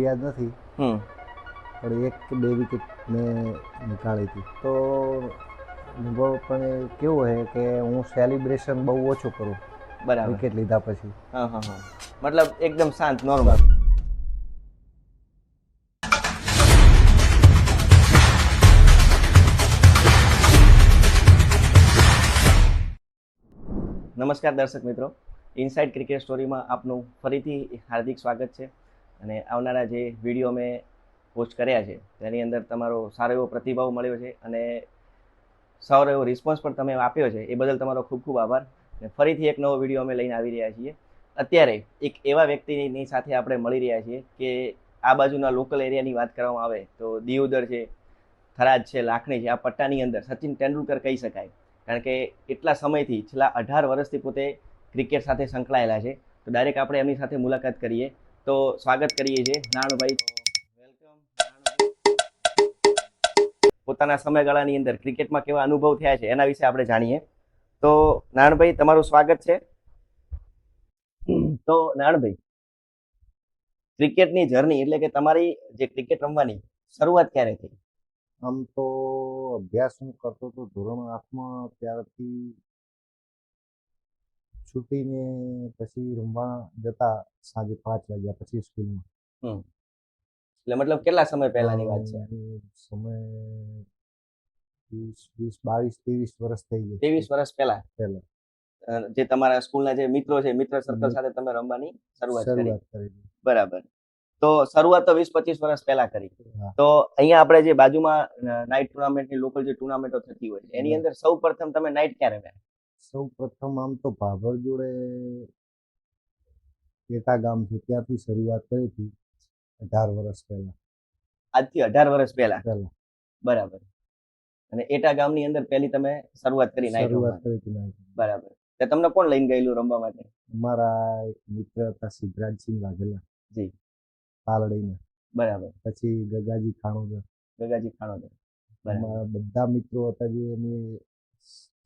યાદ નથી, હમ પણ એક કે બે વિકેટ મેં નીકાળી હતી. તો અનુભવ પણ કેવો છે કે હું સેલિબ્રેશન બહુ ઓછું કરું બરાબર. વિકેટ લીધા પછી. હા હા હા, મતલબ એકદમ શાંત, નોર્મલ. નમસ્કાર દર્શક મિત્રો, ઇનસાઇડ ક્રિકેટ સ્ટોરીમાં આપનું ફરીથી હાર્દિક સ્વાગત છે. અને આવનારા જે વિડીયો મેં પોસ્ટ કર્યા છે તેની અંદર તમારો સારો એવો પ્રતિભાવ મળ્યો છે અને સારો એવો રિસ્પોન્સ પણ તમે આપ્યો છે, એ બદલ તમારો ખૂબ ખૂબ આભાર. અને ફરીથી એક નવો વિડીયો અમે લઈને આવી રહ્યા છીએ. અત્યારે એક એવા વ્યક્તિની સાથે આપણે મળી રહ્યા છીએ કે આ બાજુના લોકલ એરિયાની વાત કરવામાં આવે તો દિયોદર છે, થરાદ છે, લાખણી છે, આ પટ્ટાની અંદર સચિન તેંડુલકર કહી શકાય. કારણ કે એટલા સમયથી, છેલ્લા 18 વર્ષથી પોતે ક્રિકેટ સાથે સંકળાયેલા છે. તો ડાયરેક્ટ આપણે એમની સાથે મુલાકાત કરીએ. તો સ્વાગત કરીએ છીએ નારણભાઈ. વેલકમ. પોતાના સમયગાળાની અંદર ક્રિકેટમાં કેવા અનુભવ થયા છે એના વિશે આપણે જાણીએ. તો નારણભાઈ, તમારું સ્વાગત છે. તો નારણભાઈ, ક્રિકેટની જર્ની એટલે કે તમારી જે ક્રિકેટ રમવાની શરૂઆત ક્યારે થઈ? આમ તો અભ્યાસ હું કરતો હતો ધોરણ 8માં, ત્યારથી છૂટીને પછી રમવા જતા સાંજે 5 વાગ્યા પછી સ્કૂલમાં. એટલે મતલબ કેટલા સમય પહેલાની વાત છે? સમય 22-23 વર્ષ થઈ ગયા. 23 વર્ષ પહેલા જે તમારા સ્કૂલના જે મિત્રો છે, મિત્ર સર્કલ સાથે તમે રમવાની શરૂઆત કરી. બરાબર. તો શરૂઆત તો 20-25 વર્ષ પહેલા કરી. તો અહીંયા આપણે જે બાજુમાં નાઇટ ટુર્નામેન્ટની લોકલ જે ટુર્નામેન્ટો થતી હોય એની અંદર સૌ પ્રથમ તમે નાઇટ ક્યારે રમ્યા? સૌ પ્રથમ આમ તો ભાભર જોડે પેટા ગામ છે ત્યાંથી શરૂઆત કરી હતી 18 વર્ષ પહેલા. આજથી 18 વર્ષ પહેલા. બરાબર. અને એટા ગામની અંદર પહેલી તમે શરૂઆત કરી નાઇટ રમવાની. બરાબર. તે તમને કોણ લઈને ગયેલું રમવા માટે? અમારા એક મિત્ર હતા સિદ્ધરાજસિંહ વાઘેલા જી, પાલડીના. બરાબર. પછી ગગાજી ખાણોદર. બરાબર. બધા મિત્રો હતા જે અમે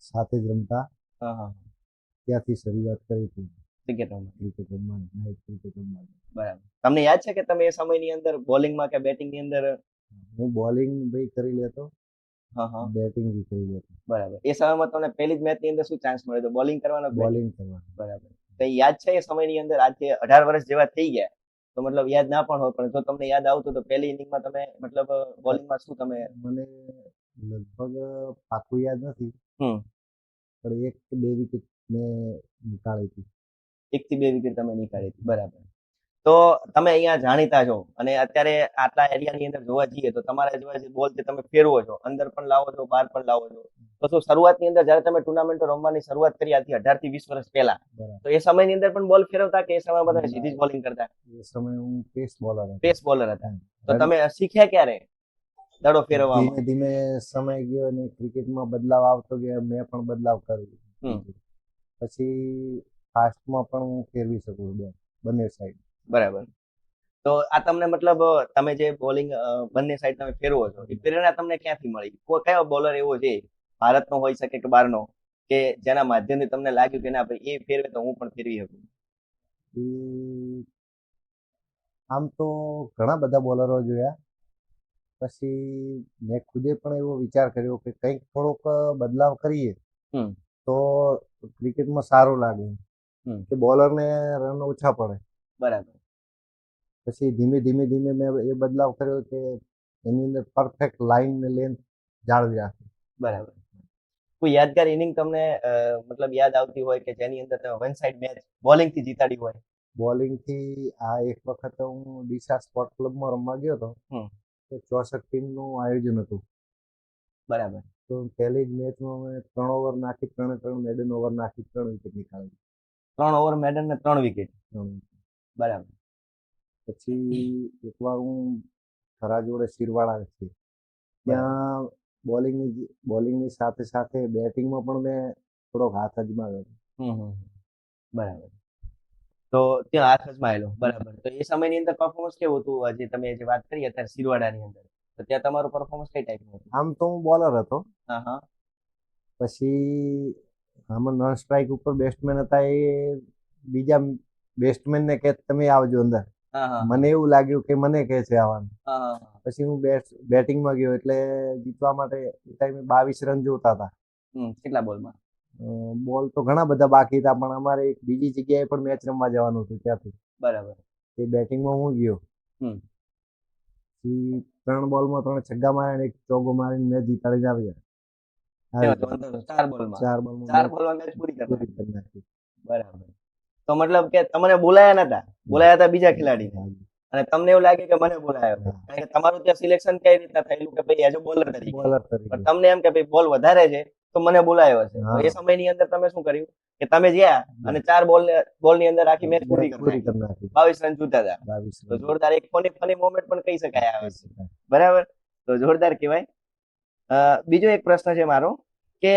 સાથે જ રમતા. ત્યાંથી શરૂઆત કરી હતી ક્રિકેટ રમવાની, નાઇટ ક્રિકેટ રમવાની. બરાબર. તમને યાદ છે કે તમે એ સમયની અંદર બોલિંગમાં કે બેટિંગની અંદર? હું બોલિંગ ભાઈ કરી લેતો, બેટિંગ બી કરી લેતો. બરાબર. એ સમયમાં તમને પહેલી જ મેચની અંદર શું ચાન્સ મળ્યો હતો? બોલિંગ કરવાનો? બોલિંગ કરવાનો. બરાબર. તો યાદ છે એ સમયની અંદર? આજે 18 વર્ષ જેવા થઈ ગયા તો મતલબ યાદ ના પણ હોય, પણ જો તમને યાદ આવતું તો પહેલી ઇનિંગમાં તમે મતલબ બોલિંગમાં શું તમે? મને લગભગ પાકું યાદ નથી, પણ 1 કે 2 વિકેટ મેં નીકાળી હતી. 1 થી 2 વિકેટ તમે નીકાળી હતી. બરાબર. તો તમે અહીંયા જાણીતા છો અને અત્યારે આટલા એરિયાની અંદર જોવા જઈએ તો તમારા જેવા જે બોલ જે તમે ફેરવો છો, અંદર પણ લાવો છો, બહાર પણ લાવો છો, તો શું શરૂઆતની અંદર જ્યારે તમે ટુર્નામેન્ટો રમવાની શરૂઆત કરી આજથી 18 થી 20 વર્ષ પહેલા, તો એ સમયની અંદર પણ બોલ ફેરવતા કે એ સમયમાં તમે સીધી જ બોલિંગ કરતા? એ સમયે હું પેસ બોલર હતા. તો તમે શીખ્યા ક્યારે દડો ફેરવવામાં? ધીમે ધીમે સમય ગયો અને ક્રિકેટમાં બદલાવ આવતો ગયો, મેં પણ બદલાવ કર્યો. પછી ફાસ્ટમાં પણ હું ફેરવી શકું છું બંને સાઈડ. બરાબર. તો આ તમને મતલબ તમે જે બોલિંગ બંને સાઈડ તમે ફેરવો છો, એ પ્રેરણા તમને ક્યાંથી મળી? કયો બોલર એવો છે, ભારતનો હોઈ શકે કે બહારનો, કે જેના માધ્યમથી તમને લાગ્યું કે ના ભાઈ એ ફેરવે તો હું પણ ફેરવી શકું? આમ તો ઘણા બધા બોલરો જોયા, પછી મેં ખુદે પણ એવો વિચાર કર્યો કે કંઈક થોડોક બદલાવ કરીએ તો ક્રિકેટમાં સારું લાગે, કે બોલરને રન ઓછા પડે. બરાબર. પછી ધીમે ધીમે મેં એ બદલાવ કર્યો કે એની અંદર પરફેક્ટ લાઈન ને લેન્થ જાળવી રાખી. બરાબર. કોઈ યાદગાર ઇનિંગ તમને મતલબ યાદ આવતી હોય કે જેની અંદર તમે વન સાઇડ મેચ બોલિંગથી જીતાડી હોય? બોલિંગથી આ એક વખત હું ડીસા સ્પોર્ટ ક્લબમાં રમવા ગયો હતો, તો 64 ટીમનું આયોજન હતું. બરાબર. તો પહેલી જ મેચમાં મેં 3 ઓવર નાખી, 3 મેડન ઓવર નાખી, 3 વિકેટ નીકાળી. 3 ઓવર મેડન ને 3 વિકેટ. બરાબર. પછી એકવાર હું થરા જોડે શિરવાડા છે, ત્યાં બોલિંગની સાથે સાથે બેટિંગમાં પણ મેં થોડોક હાથ અજમાવ્યો. બરાબર. તો ત્યાં હાથ અજમાયેલો. બરાબર. તો એ સમયની અંદર પરફોર્મન્સ કેવું હતું? જે તમે જે વાત કરી અત્યારે શિરવાડાની અંદર, તો ત્યાં તમારું પરફોર્મન્સ કઈ ટાઈપનું હતું? આમ તો હું બોલર હતો. પછી આમાં નોન સ્ટ્રાઇક ઉપર બેટ્સમેન હતા, એ બીજા બેટ્સમેનને કે તમે આવજો અંદર. હા હા મને એવું લાગ્યું કે મને કે છે આવવાનું. હા હા હા. પછી હું બેટિંગમાં ગયો એટલે જીતવા માટે એ ટાઈમે 22 રન જોતા હતા. કેટલા બોલમાં? બોલ તો ઘણા બધા બાકી હતા, પણ અમારે એક બીજી જગ્યાએ પણ મેચ રમવા જવાનું હતું ત્યાંથી. બરાબર. એ બેટિંગમાં હું ગયો. પછી 3 બોલમાં 3 છગ્ગા માર્યા અને એક ચોગ્ગો મારીને મેચ જીતાડીને આવ્યા. ચાર બોલમાં 4 બોલમાં ચાર મેચ બોલમાં મેચ પૂરી પૂરી કરી કરી નાખી. બરાબર. તો મતલબ કે તમને બોલાયા નતા, બોલાયા હતા બીજા ખેલાડીને, અને તમને એવું લાગે કે મને બોલાયો, કારણ કે તમારું ત્યાં સિલેક્શન કઈ રીતના થયેલું કે ભાઈ એઝ અ બોલર તરીકે, બોલર પણ તરીકે. તમને એમ કે ભાઈ બોલ વધારે છે તો મને બોલાયો હશે. તો હા. એ સમયની અંદર તમે શું કર્યું કે તમે ગયા અને 4 બોલની અંદર આખી મેચ પૂરી કરી નાખી. 22 રન જૂતા હતા. 22 તો રન. જોરદાર એક ફની મોમેન્ટ પણ કહી શકાય આ વસ્તુ. બરાબર. તો જોરદાર કહેવાય. બીજો એક પ્રશ્ન છે મારો કે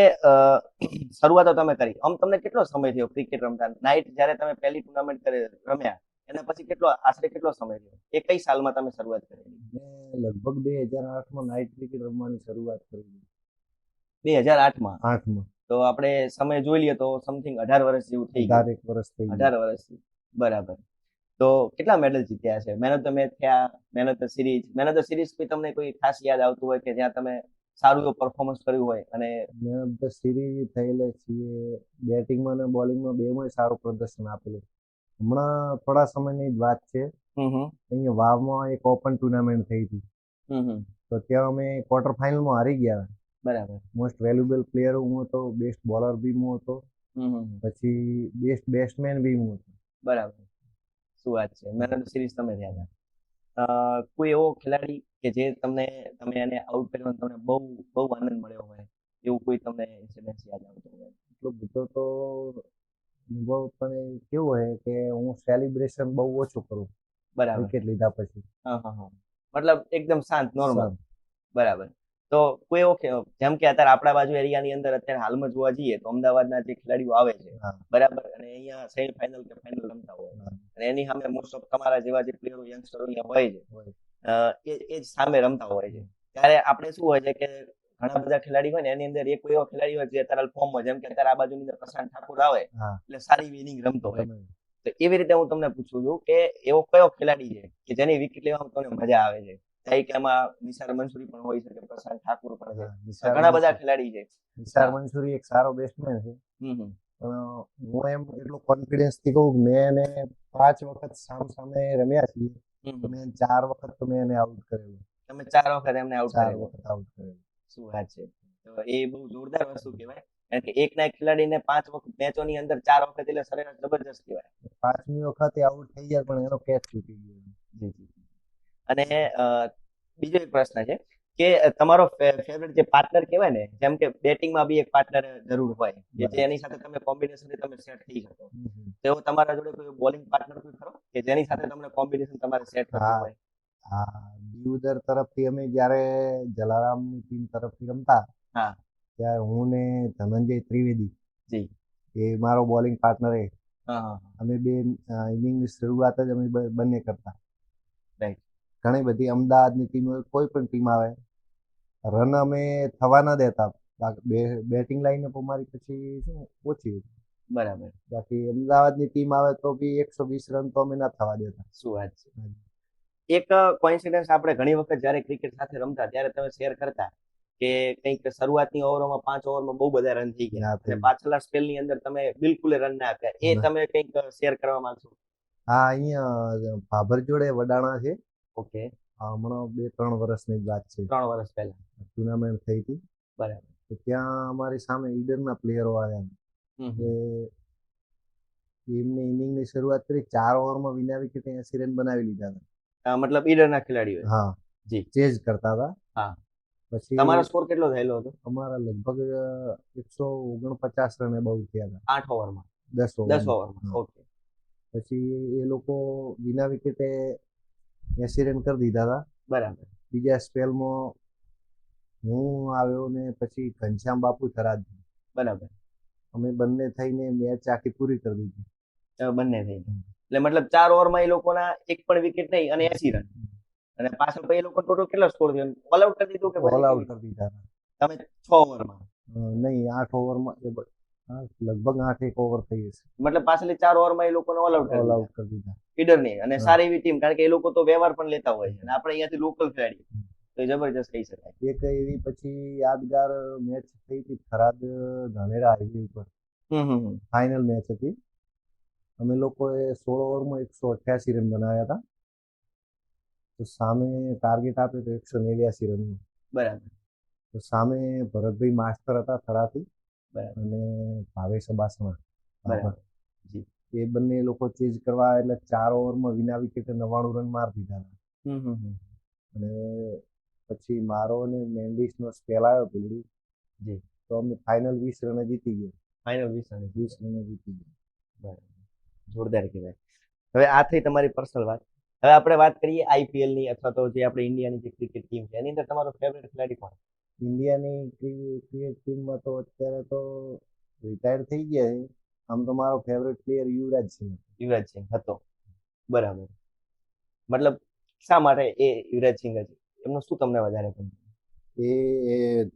શરૂઆત તો તમે કરી, આમ તમને કેટલો સમય થયો ક્રિકેટ રમતા? નાઇટ જ્યારે તમે પહેલી ટુર્નામેન્ટ રમ્યા એના પછી આશરે કેટલો સમય થયો? એ કઈ સાલમાં તમે શરૂઆત કરેલી? મેં લગભગ 2008માં નાઇટ ક્રિકેટ રમવાની શરૂઆત કરી. 2008માં? 8માં. તો આપણે સમય જોઈ લઈએ તો સમથિંગ 18 વર્ષ જેવું થઈ ગયું. 18 વર્ષ થઈ ગયું. 18 વર્ષથી. બરાબર. તો કેટલા મેડલ જીત્યા છે? મેન ઓફ ધ મેચ થયા, man of the series? Man of the series તમને કોઈ ખાસ યાદ આવતું હોય કે જ્યાં તમે સારું એવું પરફોર્મન્સ કર્યું હોય? અને મેન ઓફ ધ સિરીઝ થયેલા છીએ. બેટિંગમાં અને બોલિંગમાં બેમાં સારું પ્રદર્શન આપેલું. હમણાં થોડા સમયની જ વાત છે. અહીંયા વાવમાં એક ઓપન ટુર્નામેન્ટ થઈ હતી. તો ત્યાં અમે ક્વાર્ટર ફાઇનલમાં હારી ગયા. બરાબર. મોસ્ટ વેલ્યુબલ પ્લેયર હું હતો, બેસ્ટ બોલર બી હું હતો, પછી બેસ્ટ બેટ્સમેન બી હું હતો. બરાબર. શું વાત છે. મેન ઓફ ધ સિરીઝ તમે થયા હતા. કોઈ એવો ખેલાડી કે જે તમે એને આઉટ કર્યો અને તમને બહુ બહુ આનંદ મળ્યો હોય એવું કોઈ તમને ઇન્સિડન્સ યાદ આવતો હોય? એટલો બધો તો અનુભવ પણ કેવું હોય કે હું સેલિબ્રેશન બહુ ઓછું કરું. બરાબર. વિકેટ લીધા પછી. મતલબ એકદમ શાંત, નોર્મલ. બરાબર. તો કોઈ એવો જેમ કે અત્યારે આપણા બાજુ એરિયાની અંદર અત્યારે હાલમાં જોવા જઈએ તો અમદાવાદના જે ખેલાડીઓ આવે છે, બરાબર, અને અહીંયા સેમી ફાઇનલ કે ફાઇનલ રમતા હોય અને એની સામે મોસ્ટ ઓફ તમારા જેવા જે પ્લેયરો યંગસ્ટરો અહીંયા હોય છે, એ જ સામે રમતા હોય છે, ત્યારે આપણે શું હોય છે કે ઘણા બધા ખેલાડી હોય ને એની અંદર એક એવો ખેલાડી હોય જે અત્યારે ફોર્મમાં, જેમ કે અત્યારે આ બાજુની અંદર પ્રશાંત ઠાકુર આવે એટલે સારી ઇનિંગ રમતો હોય. તો એવી રીતે હું તમને પૂછું છું કે એવો કયો ખેલાડી છે કે જેની વિકેટ લેવામાં તમને મજા આવે છે? કે એમાં નિસાર મંસૂરી પણ હોય શકે, પ્રશાંત ઠાકુર પણ છે, ઘણા બધા ખેલાડી છે. નિસાર મંસૂરી એક સારો બેટ્સમેન છે. પણ હું એમ એટલો કોન્ફિડન્સ થી કહું, મેં એને 5 વખત સામે રમ્યા છીએ. મેં 4 વખત તો મેં એને આઉટ કરેલું. તમે 4 વખત એમને આઉટ કરેલું? 4 વખત આઉટ કરેલું. શું વાત છે. તો એ બહુ જોરદાર વસ્તુ કહેવાય, કારણ કે એકના એક ખેલાડીને 5 વખત મેચોની અંદર 4 વખત એટલે સરેરાશ જબરજસ્ત કહેવાય. 5મી વખતે આઉટ થઈ જાય પણ એનો કેચ છૂટી ગયો. અને બીજો એક પ્રશ્ન છે કે તમારો ફેવરેટ જે પાર્ટનર કહેવાય ને, જેમ કે બેટિંગમાં બી એક પાર્ટનર જરૂર હોય કે જેની સાથે તમે કોમ્બિનેશનથી તમે સેટ થઈ શકો, તો એવો તમારા જોડે કોઈ બોલિંગ પાર્ટનર કોઈ ખરો કે જેની સાથે તમને કોમ્બિનેશન તમારે સેટ થતું હોય? દીવદર તરફથી અમે જ્યારે જલારામની ટીમ તરફથી રમતા, ત્યારે હું ને ધનંજય ત્રિવેદી એ મારો બોલિંગ પાર્ટનર. અમે બે ઇનિંગની શરૂઆત જ અમે બંને કરતા. ઘણી બધી અમદાવાદની ટીમ, કોઈ પણ ટીમ આવે, રન અમે થવા ન દેતા. બેટિંગ લાઈને અમારી પછી શું ઓછી હતી. બરાબર. બાકી અમદાવાદની ટીમ આવે તો બી 120 રન તો અમે ના થવા દેતા. શું વાત છે. એક કોઇન્સિડન્સ આપણે ઘણી વખત જ્યારે ક્રિકેટ સાથે રમતા ત્યારે તમે શેર કરતા કે કંઈક શરૂઆતની ઓવરોમાં 5 ઓવરમાં બહુ બધા રન થઈ ગયા અને પાછલા સ્પેલની અંદર તમે બિલકુલ રન ના આપ્યા, એ તમે કંઈક શેર કરવા માંગશો? અહીંયા ભાભર જોડે વડાણા છે. ઓકે. હમણાં 2-3 વર્ષની જ વાત છે. 3 વર્ષ પહેલા ટુર્નામેન્ટ થઈ હતી. બરાબર. તો ત્યાં અમારી સામે ઈડરના પ્લેયરો આવ્યા કે એમને ઇનિંગની શરૂઆત કરી, 4 ઓવરમાં વિના વિકેટે 80 રન બનાવી લીધા હતા. મતલબ ઈડરના ખેલાડીઓ? હા જી, ચેઝ કરતા હતા. પછી તમારો સ્કોર કેટલો થયેલો હતો? અમારા લગભગ 149 રને બહુ થયા હતા. 8 ઓવરમાં? 10 ઓવરમાં. ઓકે. પછી એ લોકો વિના વિકેટે 80 રન કરી દીધા હતા. બરાબર. બીજા સ્પેલમાં હું આવ્યો ને પછી ઘનશ્યામ બાપુ થરાદ. બરાબર. અમે બંને થઈને મેચ આખી પૂરી કરી દીધી. બંને થઈને એટલે મતલબ 4 ઓવરમાં એ લોકોના એક પણ વિકેટ નહીં અને 80 રન, અને પાછળ પછી એ લોકો ટોટલ કેટલો સ્કોર થયો? ઓલ આઉટ કરી દીધું કે ઓલ આઉટ કરી દીધા તમે 6 ઓવરમાં? નહીં, 8 ઓવરમાં, લગભગ 8 એક ઓવર થઈ હશે. મતલબ પાછળ 4 ઓવરમાં એ લોકોને ઓલ આઉટ કરી દીધા. ફીડરની અને હા. સારી એવી ટીમ, કારણ કે એ લોકો તો વ્યવહાર પણ લેતા હોય છે અને આપણે અહીંયાથી લોકલ ખેલાડી, તો એ જબરજસ્ત કહી શકાય. એક એવી પછી યાદગાર મેચ થઈ હતી થરાદ ધાનેરા હાઈવે ઉપર, ફાઇનલ મેચ હતી. અમે લોકોએ 16 ઓવરમાં 188 રન બનાવ્યા હતા. તો સામે ટાર્ગેટ આપ્યો તો 189 રનનો. બરાબર. તો સામે ભરતભાઈ માસ્ટર હતા થરાથી બરાબર. અને ભાવેશ અબાસણા. બરાબર. જી. એ બંને લોકો ચેઝ કરવા એટલે 4 ઓવરમાં વિના વિકેટે 99 રન મારી દીધા હતા. અને પછી મારો અને મેન્ડિસનો સ્પેલ આવ્યો પેલી, જી. તો અમે ફાઇનલ 20 રને જીતી ગયા. Final 20 run. 20 રને જીતી ગયા. બરાબર. જોરદાર કહેવાય. હવે આ થઈ તમારી પર્સનલ વાત. હવે આપણે વાત કરીએ IPL ની અથવા તો જે આપણે ઇન્ડિયાની જે ક્રિકેટ ટીમ છે એની અંદર તમારો ફેવરેટ ખેલાડી કોણ? ઇન્ડિયાની ક્રિકેટ ટીમમાં તો અત્યારે તો રિટાયર થઈ ગયા છે. આમ તો મારો ફેવરેટ પ્લેયર યુવરાજ સિંહ. યુવરાજ સિંહ હતો. બરાબર. મતલબ શા માટે એ યુવરાજ સિંહ છે? એમનું શું તમને વધારે ગમ્યું? એ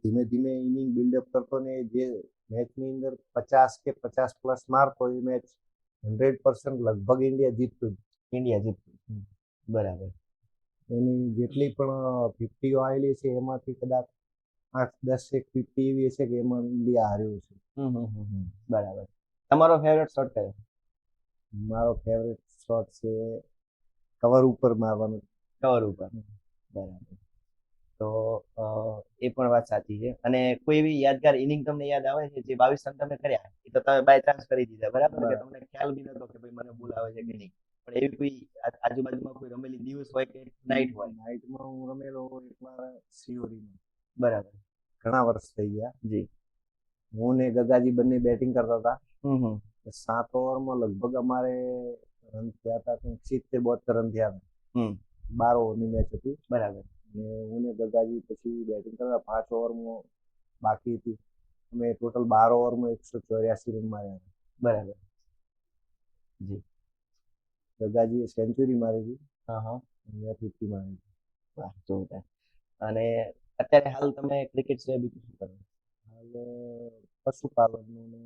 ધીમે ધીમે ઇનિંગ બિલ્ડઅપ કરતો ને જે મેચની અંદર 50 કે 50+ મારતો એ મેચ 100% લગભગ ઇન્ડિયા જીતતું જ. ઇન્ડિયા જીતતું. બરાબર. એની જેટલી પણ 50 આવેલી છે એમાંથી કદાચ 8-10 એક 50 એવી છે કે એમાં ઇન્ડિયા હાર્યું છે. બરાબર. તમારો ફેવરેટ શોટ કયો? મારો ફેવરેટ શોટ છે કવર ઉપર મારવાનો. કવર ઉપર. બરાબર. તો એ પણ વાત સાચી છે. અને કોઈ એવી યાદગાર ઇનિંગ તમને યાદ આવે છે જે 22 રન તમે કર્યા, એ તો તમે બાય ચાન્સ કરી દીધા, બરાબર, કે તમને ખ્યાલ બી નતો કે ભાઈ મને બોલ આવે છે કે નહીં, પણ એવી કોઈ આજુબાજુમાં કોઈ રમેલી દિવસ હોય કે નાઇટ હોય? નાઇટમાં હું રમેલો એકવાર સિયોરીમાં. બરાબર. ઘણા વર્ષ થઈ ગયા. જી. હું ને ગગાજી બંને બેટિંગ કરતા હતા. 7 ઓવરમાં લગભગ અમારે રન થયા હતા 70-72 રન થયા હતા. 12 ઓવરની મેચ હતી. બરાબર. અને હું ને ગગાજી પછી બેટિંગ કરતા 5 ઓવરમાં બાકી હતી. અમે ટોટલ 12 ઓવરમાં 184 રન માર્યા હતા. બરાબર. જી. ગગાજીએ સેન્ચુરી મારી હતી. મેં 50 મારી હતી. વાહ, જોરદાર. અને અત્યારે હાલ તમે ક્રિકેટ સિવાય બીજું શું કરો? હાલ પશુપાલનનું ને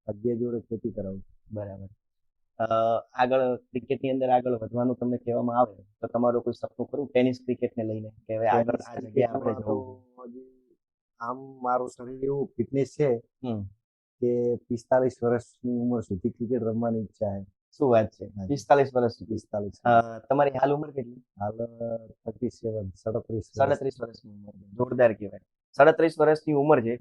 ભાગ્ય જોડે ખેતી કરાવું. બરાબર. આગળ ક્રિકેટની અંદર આગળ વધવાનું તમને કહેવામાં આવે તો તમારું કોઈ સપનું ખરું ટેનિસ ક્રિકેટને લઈને, કે હવે આગળ આ જગ્યાએ આપણે જવું? આમ મારું શરીર એવું ફિટનેસ છે કે 45 વર્ષની ઉંમર સુધી ક્રિકેટ રમવાની ઈચ્છા છે. શું વાત છે? 45 વર્ષ સુધી? 45. તમારી હાલ ઉંમર કેટલી? હાલ 37, 37 વર્ષની ઉંમર. જોરદાર કહેવાય. 37 વર્ષની ઉંમર છે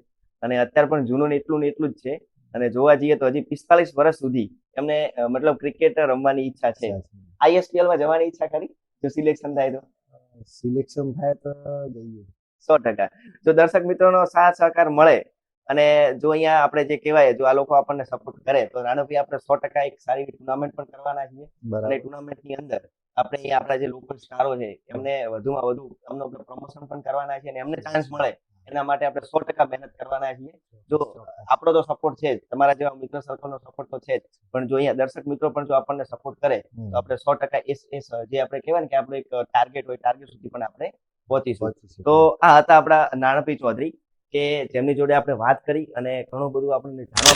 અને અત્યારે પણ જૂનું ને એટલું જ છે. અને જોવા જઈએ તો હજી 45 વર્ષ સુધી એમને મતલબ ક્રિકેટ રમવાની ઈચ્છા છે. ISPL માં જવાની ઈચ્છા કરી જો સિલેક્શન થાય તો? સિલેક્શન થાય તો જઈએ 100%. જો દર્શક મિત્રોનો સાથ સહકાર મળે અને જો અહીંયા આપણે જે કહેવાય, જો આ લોકો આપણને સપોર્ટ કરે તો રાણુભાઈ આપણે 100% એક સારી ટુર્નામેન્ટ પણ કરવાના છીએ. અને ટુર્નામેન્ટની અંદર આપણે અહીંયા આપણા જે લોકલ સ્ટારો છે એમને વધુમાં વધુ એમનું પ્રમોશન પણ કરવાના છે અને એમને ચાન્સ મળે એના માટે આપણે 100% મહેનત કરવાના છીએ. જો આપણો તો સપોર્ટ છે જ, તમારા જેવા મિત્ર સર્કલનો સપોર્ટ તો છે જ, પણ જો અહીંયા દર્શક મિત્રો પણ જો આપણને સપોર્ટ કરે તો આપણે 100% જે આપણે કહેવાય ને કે આપણો એક ટાર્ગેટ હોય, ટાર્ગેટ સુધી પણ આપણે પહોંચીશું. તો આ હતા આપણા નાણાભાઈ ચૌધરી, કે જેમની જોડે આપણે વાત કરી અને ઘણું બધું આપણને જાણવા